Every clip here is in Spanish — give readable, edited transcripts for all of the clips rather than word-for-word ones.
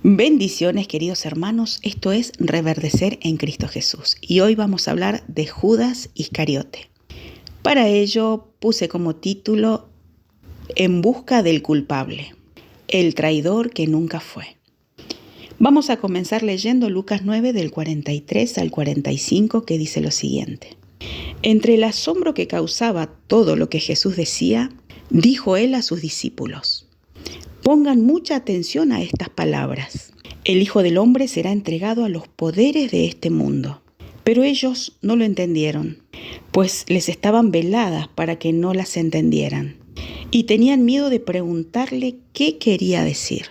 Bendiciones, queridos hermanos, esto es Reverdecer en Cristo Jesús y hoy vamos a hablar de Judas Iscariote. Para ello puse como título En busca del culpable, el traidor que nunca fue. Vamos a comenzar leyendo Lucas 9 del 43 al 45 que dice lo siguiente. Entre el asombro que causaba todo lo que Jesús decía, dijo él a sus discípulos: Pongan mucha atención a estas palabras. El Hijo del Hombre será entregado a los poderes de este mundo. Pero ellos no lo entendieron, pues les estaban veladas para que no las entendieran, y tenían miedo de preguntarle qué quería decir.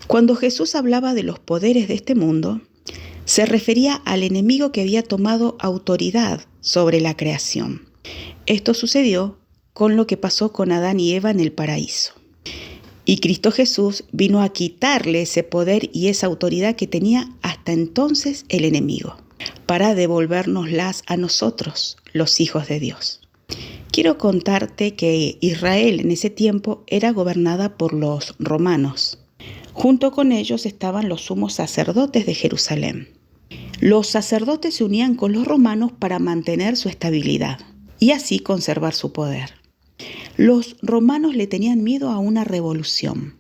Cuando Jesús hablaba de los poderes de este mundo, se refería al enemigo que había tomado autoridad sobre la creación. Esto sucedió con lo que pasó con Adán y Eva en el paraíso. Y Cristo Jesús vino a quitarle ese poder y esa autoridad que tenía hasta entonces el enemigo, para devolvérnoslas a nosotros, los hijos de Dios. Quiero contarte que Israel en ese tiempo era gobernada por los romanos. Junto con ellos estaban los sumos sacerdotes de Jerusalén. Los sacerdotes se unían con los romanos para mantener su estabilidad y así conservar su poder. Los romanos le tenían miedo a una revolución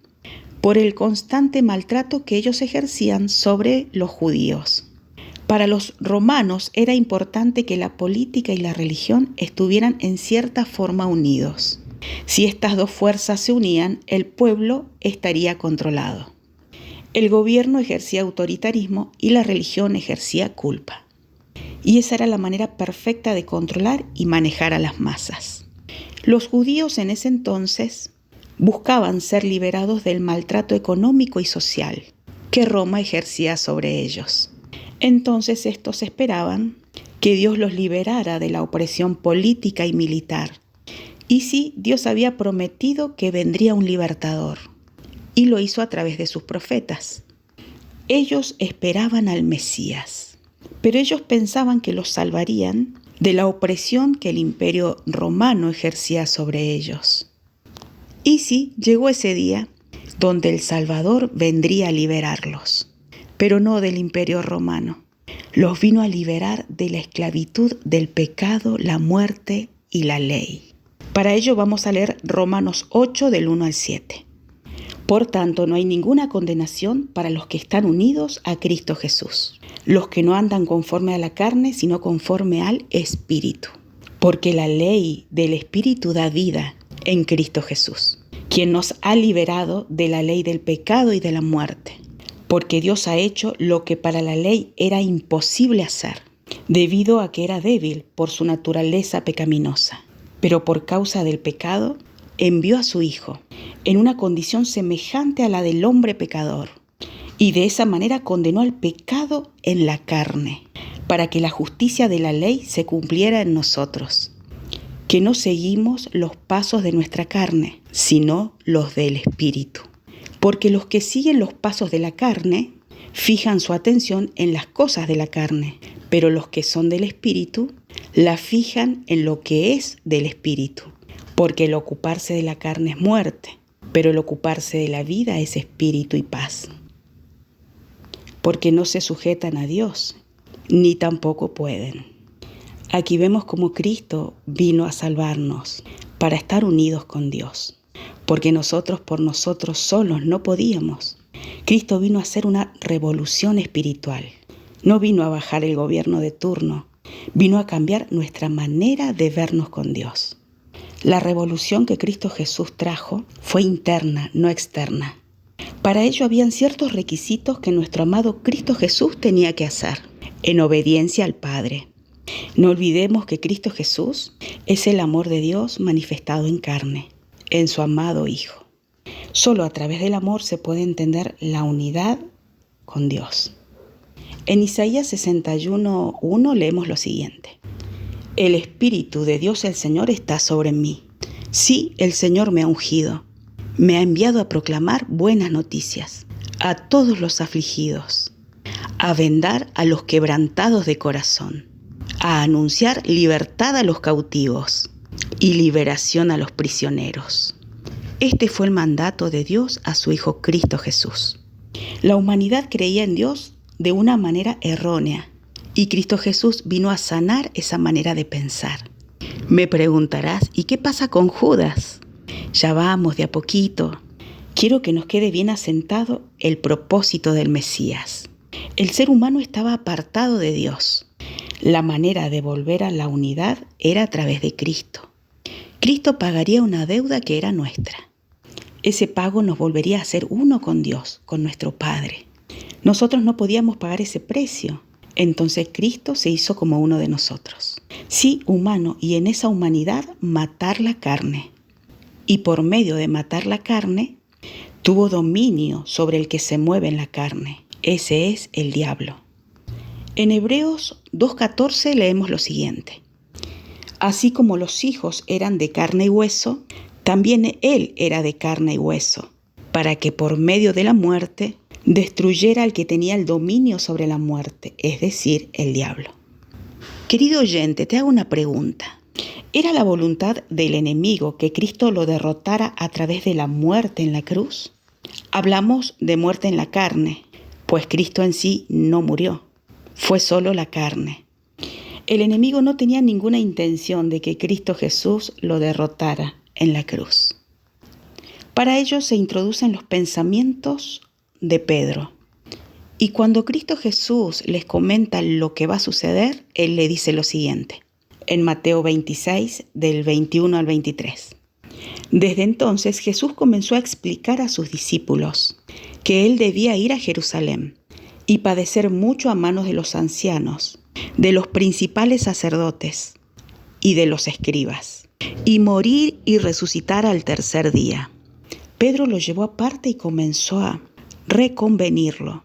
por el constante maltrato que ellos ejercían sobre los judíos. Para los romanos era importante que la política y la religión estuvieran en cierta forma unidos. Si estas dos fuerzas se unían, el pueblo estaría controlado. El gobierno ejercía autoritarismo y la religión ejercía culpa. Y esa era la manera perfecta de controlar y manejar a las masas. Los judíos en ese entonces buscaban ser liberados del maltrato económico y social que Roma ejercía sobre ellos. Entonces estos esperaban que Dios los liberara de la opresión política y militar. Y sí, Dios había prometido que vendría un libertador, y lo hizo a través de sus profetas. Ellos esperaban al Mesías, pero ellos pensaban que los salvarían de la opresión que el imperio romano ejercía sobre ellos. Y sí, llegó ese día donde el Salvador vendría a liberarlos, pero no del imperio romano. Los vino a liberar de la esclavitud del pecado, la muerte y la ley. Para ello vamos a leer Romanos 8 del 1 al 7. Por tanto, no hay ninguna condenación para los que están unidos a Cristo Jesús, los que no andan conforme a la carne, sino conforme al Espíritu. Porque la ley del Espíritu da vida en Cristo Jesús, quien nos ha liberado de la ley del pecado y de la muerte. Porque Dios ha hecho lo que para la ley era imposible hacer, debido a que era débil por su naturaleza pecaminosa. Pero por causa del pecado, envió a su Hijo en una condición semejante a la del hombre pecador, y de esa manera condenó al pecado en la carne, para que la justicia de la ley se cumpliera en nosotros, que no seguimos los pasos de nuestra carne, sino los del Espíritu. Porque los que siguen los pasos de la carne fijan su atención en las cosas de la carne, pero los que son del Espíritu la fijan en lo que es del Espíritu. Porque el ocuparse de la carne es muerte, pero el ocuparse de la vida es espíritu y paz. Porque no se sujetan a Dios, ni tampoco pueden. Aquí vemos cómo Cristo vino a salvarnos para estar unidos con Dios, porque nosotros por nosotros solos no podíamos. Cristo vino a hacer una revolución espiritual. No vino a bajar el gobierno de turno, vino a cambiar nuestra manera de vernos con Dios. La revolución que Cristo Jesús trajo fue interna, no externa. Para ello habían ciertos requisitos que nuestro amado Cristo Jesús tenía que hacer, en obediencia al Padre. No olvidemos que Cristo Jesús es el amor de Dios manifestado en carne, en su amado Hijo. Solo a través del amor se puede entender la unidad con Dios. En Isaías 61:1 leemos lo siguiente. El Espíritu de Dios el Señor está sobre mí. Sí, el Señor me ha ungido. Me ha enviado a proclamar buenas noticias a todos los afligidos, a vendar a los quebrantados de corazón, a anunciar libertad a los cautivos y liberación a los prisioneros. Este fue el mandato de Dios a su Hijo Cristo Jesús. La humanidad creía en Dios de una manera errónea y Cristo Jesús vino a sanar esa manera de pensar. Me preguntarás, ¿y qué pasa con Judas? Ya vamos de a poquito. Quiero que nos quede bien asentado el propósito del Mesías. El ser humano estaba apartado de Dios. La manera de volver a la unidad era a través de Cristo. Cristo pagaría una deuda que era nuestra. Ese pago nos volvería a hacer uno con Dios, con nuestro Padre. Nosotros no podíamos pagar ese precio. Entonces Cristo se hizo como uno de nosotros. Sí, humano, y en esa humanidad matar la carne. Y por medio de matar la carne, tuvo dominio sobre el que se mueve en la carne. Ese es el diablo. En Hebreos 2:14 leemos lo siguiente. Así como los hijos eran de carne y hueso, también él era de carne y hueso, para que por medio de la muerte destruyera al que tenía el dominio sobre la muerte, es decir, el diablo. Querido oyente, te hago una pregunta. ¿Era la voluntad del enemigo que Cristo lo derrotara a través de la muerte en la cruz? Hablamos de muerte en la carne, pues Cristo en sí no murió, fue solo la carne. El enemigo no tenía ninguna intención de que Cristo Jesús lo derrotara en la cruz. Para ello se introducen los pensamientos de Pedro. Y cuando Cristo Jesús les comenta lo que va a suceder, Él le dice lo siguiente, en Mateo 26, del 21 al 23. Desde entonces Jesús comenzó a explicar a sus discípulos que Él debía ir a Jerusalén y padecer mucho a manos de los ancianos, de los principales sacerdotes y de los escribas, y morir y resucitar al tercer día. Pedro lo llevó aparte y comenzó a reconvenirlo.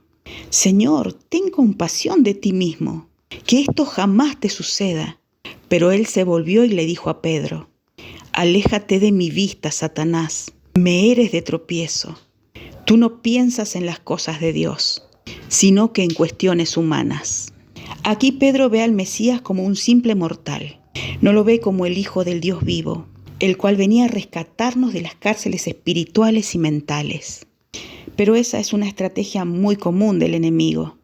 Señor, ten compasión de ti mismo, que esto jamás te suceda. Pero él se volvió y le dijo a Pedro, aléjate de mi vista, Satanás, me eres de tropiezo. Tú no piensas en las cosas de Dios, sino que en cuestiones humanas. Aquí Pedro ve al Mesías como un simple mortal, no lo ve como el Hijo del Dios vivo, el cual venía a rescatarnos de las cárceles espirituales y mentales. Pero esa es una estrategia muy común del enemigo.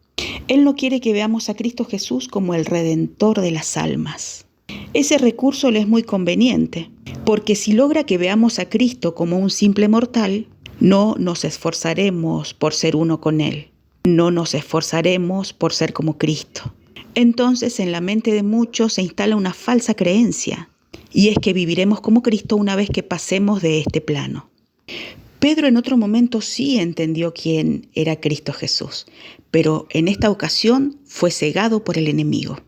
Él no quiere que veamos a Cristo Jesús como el Redentor de las almas. Ese recurso le es muy conveniente, porque si logra que veamos a Cristo como un simple mortal, no nos esforzaremos por ser uno con Él. No nos esforzaremos por ser como Cristo. Entonces en la mente de muchos se instala una falsa creencia, y es que viviremos como Cristo una vez que pasemos de este plano. Pedro en otro momento sí entendió quién era Cristo Jesús, pero en esta ocasión fue cegado por el enemigo.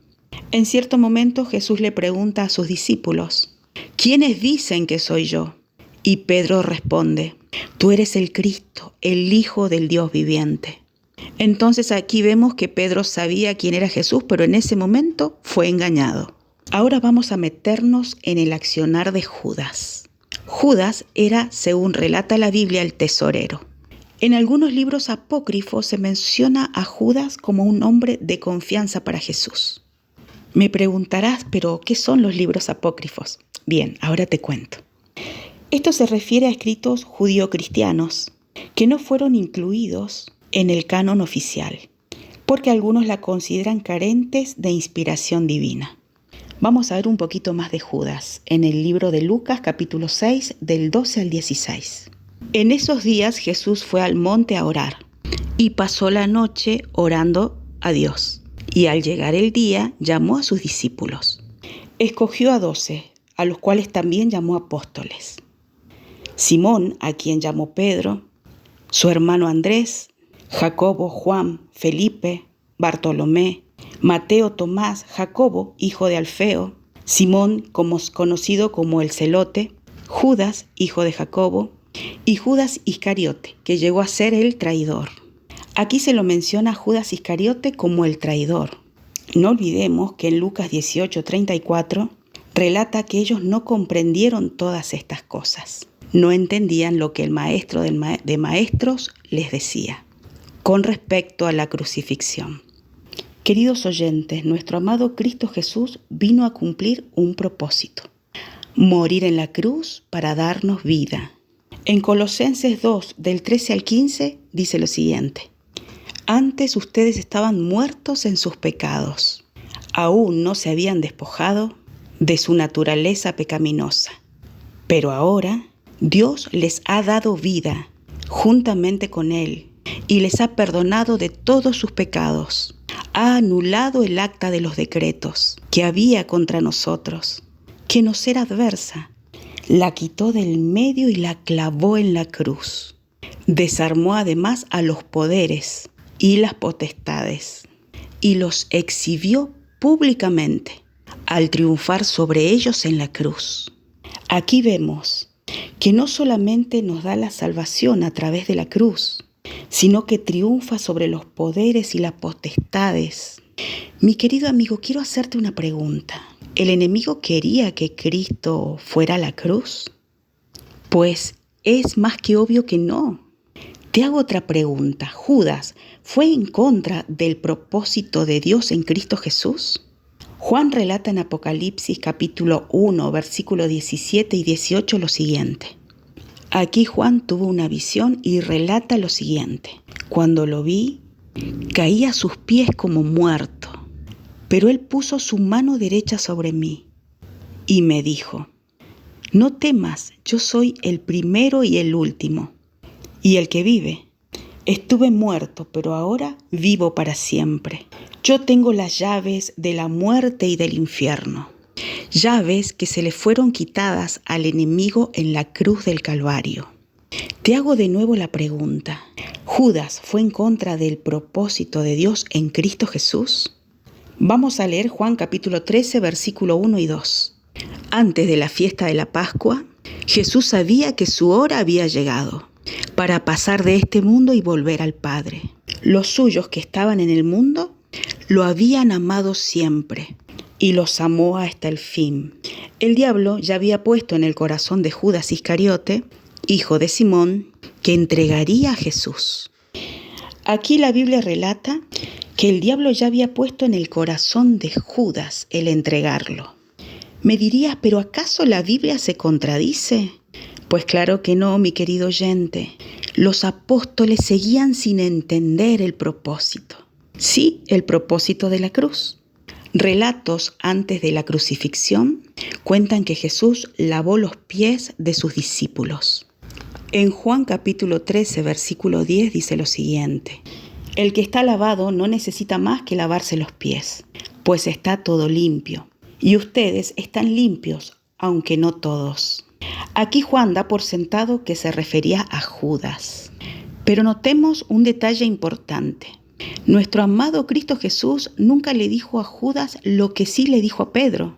En cierto momento Jesús le pregunta a sus discípulos, ¿quiénes dicen que soy yo? Y Pedro responde, tú eres el Cristo, el Hijo del Dios viviente. Entonces aquí vemos que Pedro sabía quién era Jesús, pero en ese momento fue engañado. Ahora vamos a meternos en el accionar de Judas. Judas era, según relata la Biblia, el tesorero. En algunos libros apócrifos se menciona a Judas como un hombre de confianza para Jesús. Me preguntarás, ¿pero qué son los libros apócrifos? Bien, ahora te cuento. Esto se refiere a escritos judío-cristianos que no fueron incluidos en el canon oficial, porque algunos la consideran carentes de inspiración divina. Vamos a ver un poquito más de Judas en el libro de Lucas, capítulo 6, del 12 al 16. En esos días Jesús fue al monte a orar y pasó la noche orando a Dios. Y al llegar el día, llamó a sus discípulos. Escogió a 12, a los cuales también llamó apóstoles. Simón, a quien llamó Pedro, su hermano Andrés, Jacobo, Juan, Felipe, Bartolomé, Mateo, Tomás, Jacobo, hijo de Alfeo, Simón, conocido como el Celote, Judas, hijo de Jacobo, y Judas Iscariote, que llegó a ser el traidor. Aquí se lo menciona a Judas Iscariote como el traidor. No olvidemos que en Lucas 18:34 relata que ellos no comprendieron todas estas cosas. No entendían lo que el maestro de maestros les decía con respecto a la crucifixión. Queridos oyentes, nuestro amado Cristo Jesús vino a cumplir un propósito: morir en la cruz para darnos vida. En Colosenses 2, del 13 al 15, dice lo siguiente: Antes ustedes estaban muertos en sus pecados. Aún no se habían despojado de su naturaleza pecaminosa. Pero ahora Dios les ha dado vida juntamente con Él y les ha perdonado de todos sus pecados. Ha anulado el acta de los decretos que había contra nosotros, que nos era adversa. La quitó del medio y la clavó en la cruz. Desarmó además a los poderes y las potestades y los exhibió públicamente al triunfar sobre ellos en la cruz. Aquí vemos que no solamente nos da la salvación a través de la cruz, sino que triunfa sobre los poderes y las potestades. Mi querido amigo, quiero hacerte una pregunta. ¿El enemigo quería que Cristo fuera a la cruz? Pues es más que obvio que no. Te hago otra pregunta. ¿Judas fue en contra del propósito de Dios en Cristo Jesús? Juan relata en Apocalipsis capítulo 1, versículos 17 y 18 lo siguiente. Aquí Juan tuvo una visión y relata lo siguiente. Cuando lo vi, caí a sus pies como muerto, pero él puso su mano derecha sobre mí y me dijo: No temas, yo soy el primero y el último, y el que vive. Estuve muerto, pero ahora vivo para siempre. Yo tengo las llaves de la muerte y del infierno, llaves que se le fueron quitadas al enemigo en la cruz del Calvario. Te hago de nuevo la pregunta: ¿Judas fue en contra del propósito de Dios en Cristo Jesús? Vamos a leer Juan capítulo 13, versículo 1 y 2. Antes de la fiesta de la Pascua, Jesús sabía que su hora había llegado para pasar de este mundo y volver al Padre. Los suyos que estaban en el mundo lo habían amado siempre y los amó hasta el fin. El diablo ya había puesto en el corazón de Judas Iscariote, hijo de Simón, que entregaría a Jesús. Aquí la Biblia relata que el diablo ya había puesto en el corazón de Judas el entregarlo. Me dirías, ¿pero acaso la Biblia se contradice? Pues claro que no, mi querido oyente. Los apóstoles seguían sin entender el propósito. Sí, el propósito de la cruz. Relatos antes de la crucifixión cuentan que Jesús lavó los pies de sus discípulos. En Juan capítulo 13, versículo 10 dice lo siguiente: El que está lavado no necesita más que lavarse los pies, pues está todo limpio. Y ustedes están limpios, aunque no todos. Aquí Juan da por sentado que se refería a Judas. Pero notemos un detalle importante. Nuestro amado Cristo Jesús nunca le dijo a Judas lo que sí le dijo a Pedro,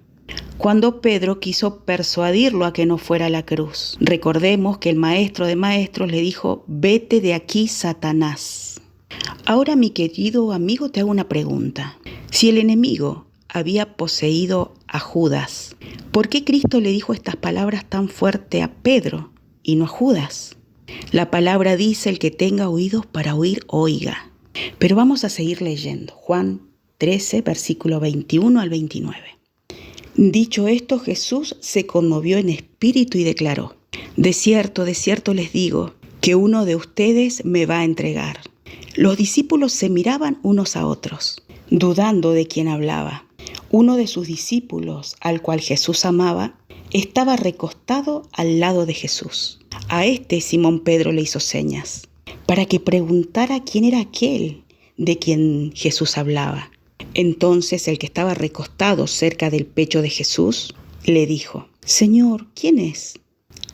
cuando Pedro quiso persuadirlo a que no fuera a la cruz. Recordemos que el maestro de maestros le dijo: Vete de aquí, Satanás. Ahora, mi querido amigo, te hago una pregunta. Si el enemigo había poseído a Judas, ¿por qué Cristo le dijo estas palabras tan fuerte a Pedro y no a Judas? La palabra dice: el que tenga oídos para oír, oiga. Pero vamos a seguir leyendo. Juan 13, versículo 21 al 29. Dicho esto, Jesús se conmovió en espíritu y declaró: de cierto les digo, que uno de ustedes me va a entregar. Los discípulos se miraban unos a otros, dudando de quién hablaba. Uno de sus discípulos, al cual Jesús amaba, estaba recostado al lado de Jesús. A este Simón Pedro le hizo señas, para que preguntara quién era aquel de quien Jesús hablaba. Entonces el que estaba recostado cerca del pecho de Jesús le dijo: Señor, ¿quién es?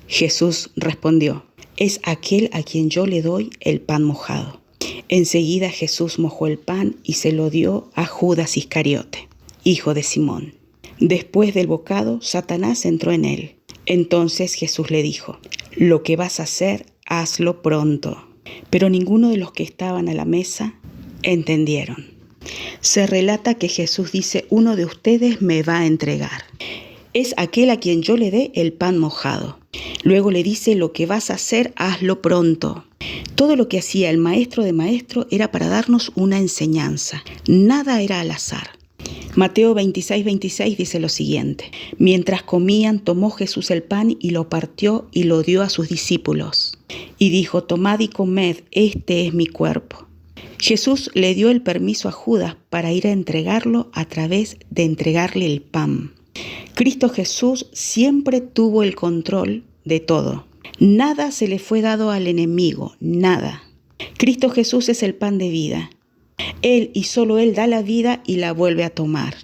Jesús respondió: es aquel a quien yo le doy el pan mojado. Enseguida Jesús mojó el pan y se lo dio a Judas Iscariote, hijo de Simón. Después del bocado, Satanás entró en él. Entonces Jesús le dijo: lo que vas a hacer, hazlo pronto. Pero ninguno de los que estaban a la mesa entendieron. Se relata que Jesús dice: uno de ustedes me va a entregar. Es aquel a quien yo le dé el pan mojado. Luego le dice: lo que vas a hacer, hazlo pronto. Todo lo que hacía el maestro de maestros era para darnos una enseñanza. Nada era al azar. Mateo 26:26 dice lo siguiente: Mientras comían, tomó Jesús el pan y lo partió y lo dio a sus discípulos. Y dijo: Tomad y comed, este es mi cuerpo. Jesús le dio el permiso a Judas para ir a entregarlo a través de entregarle el pan. Cristo Jesús siempre tuvo el control de todo. Nada se le fue dado al enemigo, nada. Cristo Jesús es el pan de vida. Él y solo Él da la vida y la vuelve a tomar.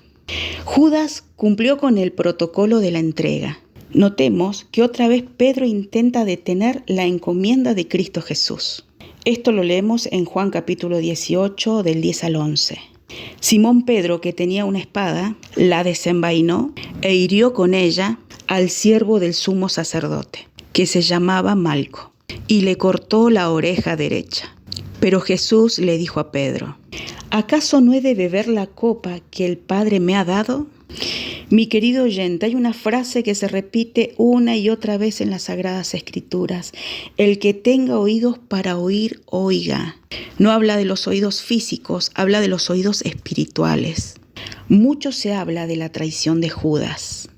Judas cumplió con el protocolo de la entrega. Notemos que otra vez Pedro intenta detener la encomienda de Cristo Jesús. Esto lo leemos en Juan capítulo 18, del 10 al 11. Simón Pedro, que tenía una espada, la desenvainó e hirió con ella al siervo del sumo sacerdote, que se llamaba Malco, y le cortó la oreja derecha. Pero Jesús le dijo a Pedro: ¿acaso no he de beber la copa que el Padre me ha dado? Mi querido oyente, hay una frase que se repite una y otra vez en las Sagradas Escrituras: el que tenga oídos para oír, oiga. No habla de los oídos físicos, habla de los oídos espirituales. Mucho se habla de la traición de Judas.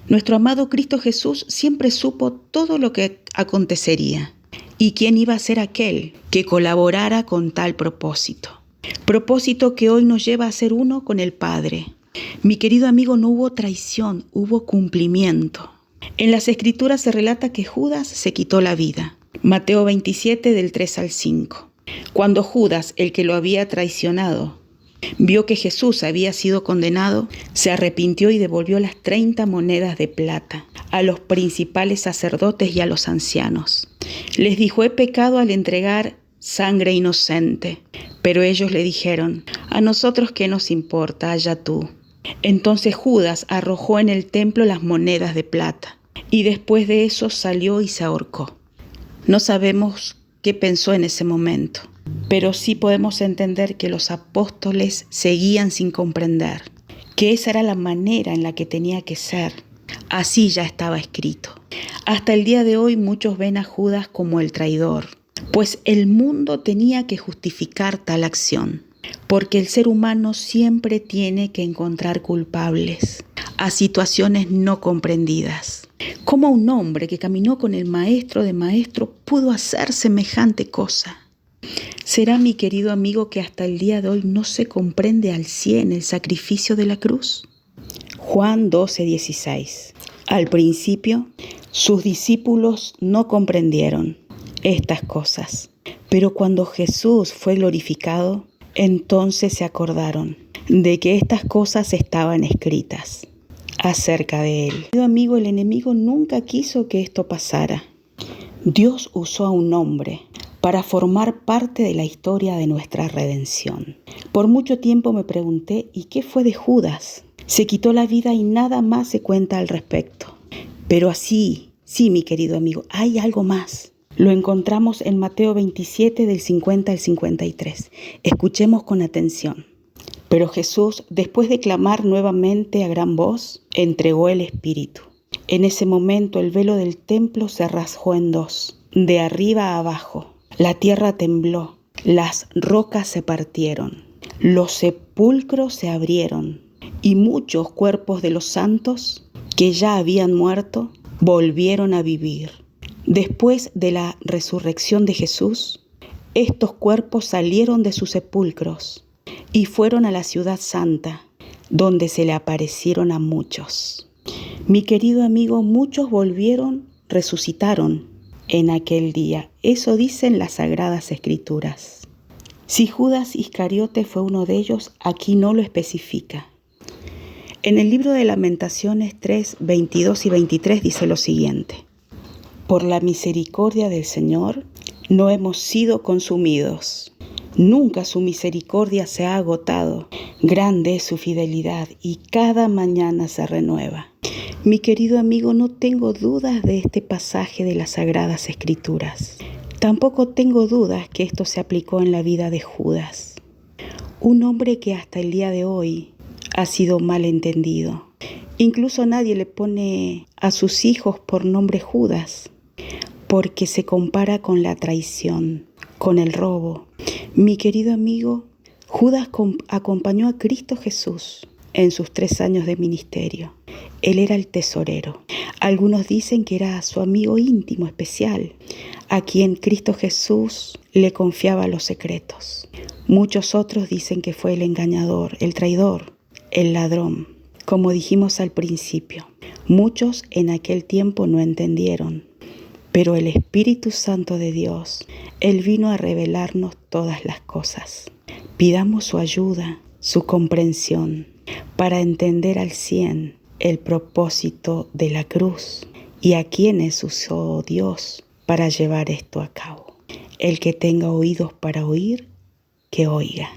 Nuestro amado Cristo Jesús siempre supo todo lo que acontecería y quién iba a ser aquel que colaborara con tal propósito. Propósito que hoy nos lleva a ser uno con el Padre. Mi querido amigo, no hubo traición, hubo cumplimiento. En las Escrituras se relata que Judas se quitó la vida. Mateo 27, del 3 al 5. Cuando Judas, el que lo había traicionado, vio que Jesús había sido condenado, se arrepintió y devolvió las 30 monedas de plata a los principales sacerdotes y a los ancianos. Les dijo: he pecado al entregar sangre inocente. Pero ellos le dijeron: a nosotros qué nos importa, allá tú. Entonces Judas arrojó en el templo las monedas de plata y después de eso salió y se ahorcó. No sabemos qué pensó en ese momento, pero sí podemos entender que los apóstoles seguían sin comprender que esa era la manera en la que tenía que ser. Así ya estaba escrito. Hasta el día de hoy muchos ven a Judas como el traidor, pues el mundo tenía que justificar tal acción, porque el ser humano siempre tiene que encontrar culpables a situaciones no comprendidas. ¿Cómo un hombre que caminó con el maestro de maestros pudo hacer semejante cosa? ¿Será, mi querido amigo, que hasta el día de hoy no se comprende al 100 el sacrificio de la cruz? Juan 12:16. Al principio, sus discípulos no comprendieron estas cosas, pero cuando Jesús fue glorificado, entonces se acordaron de que estas cosas estaban escritas acerca de él. Querido amigo, el enemigo nunca quiso que esto pasara. Dios usó a un hombre para formar parte de la historia de nuestra redención. Por mucho tiempo me pregunté: ¿y qué fue de Judas? Se quitó la vida y nada más se cuenta al respecto. Pero así, sí, mi querido amigo, hay algo más. Lo encontramos en Mateo 27, del 50 al 53. Escuchemos con atención. Pero Jesús, después de clamar nuevamente a gran voz, entregó el Espíritu. En ese momento el velo del templo se rasgó en dos, de arriba a abajo. La tierra tembló, las rocas se partieron, los sepulcros se abrieron y muchos cuerpos de los santos que ya habían muerto volvieron a vivir. Después de la resurrección de Jesús, estos cuerpos salieron de sus sepulcros y fueron a la ciudad santa, donde se le aparecieron a muchos. Mi querido amigo, muchos resucitaron en aquel día. Eso dicen las Sagradas Escrituras. Si Judas Iscariote fue uno de ellos, aquí no lo especifica. En el libro de Lamentaciones 3, 22 y 23 dice lo siguiente: por la misericordia del Señor no hemos sido consumidos. Nunca su misericordia se ha agotado. Grande es su fidelidad y cada mañana se renueva. Mi querido amigo, no tengo dudas de este pasaje de las Sagradas Escrituras. Tampoco tengo dudas que esto se aplicó en la vida de Judas, un hombre que hasta el día de hoy ha sido mal entendido. Incluso nadie le pone a sus hijos por nombre Judas, porque se compara con la traición, con el robo. Mi querido amigo, Judas acompañó a Cristo Jesús en sus 3 años de ministerio. Él era el tesorero. Algunos dicen que era su amigo íntimo especial, a quien Cristo Jesús le confiaba los secretos. Muchos otros dicen que fue el engañador, el traidor, el ladrón. Como dijimos al principio, muchos en aquel tiempo no entendieron, pero el Espíritu Santo de Dios, Él vino a revelarnos todas las cosas. Pidamos su ayuda, su comprensión, para entender al 100 el propósito de la cruz y a quienes usó Dios para llevar esto a cabo. El que tenga oídos para oír, que oiga.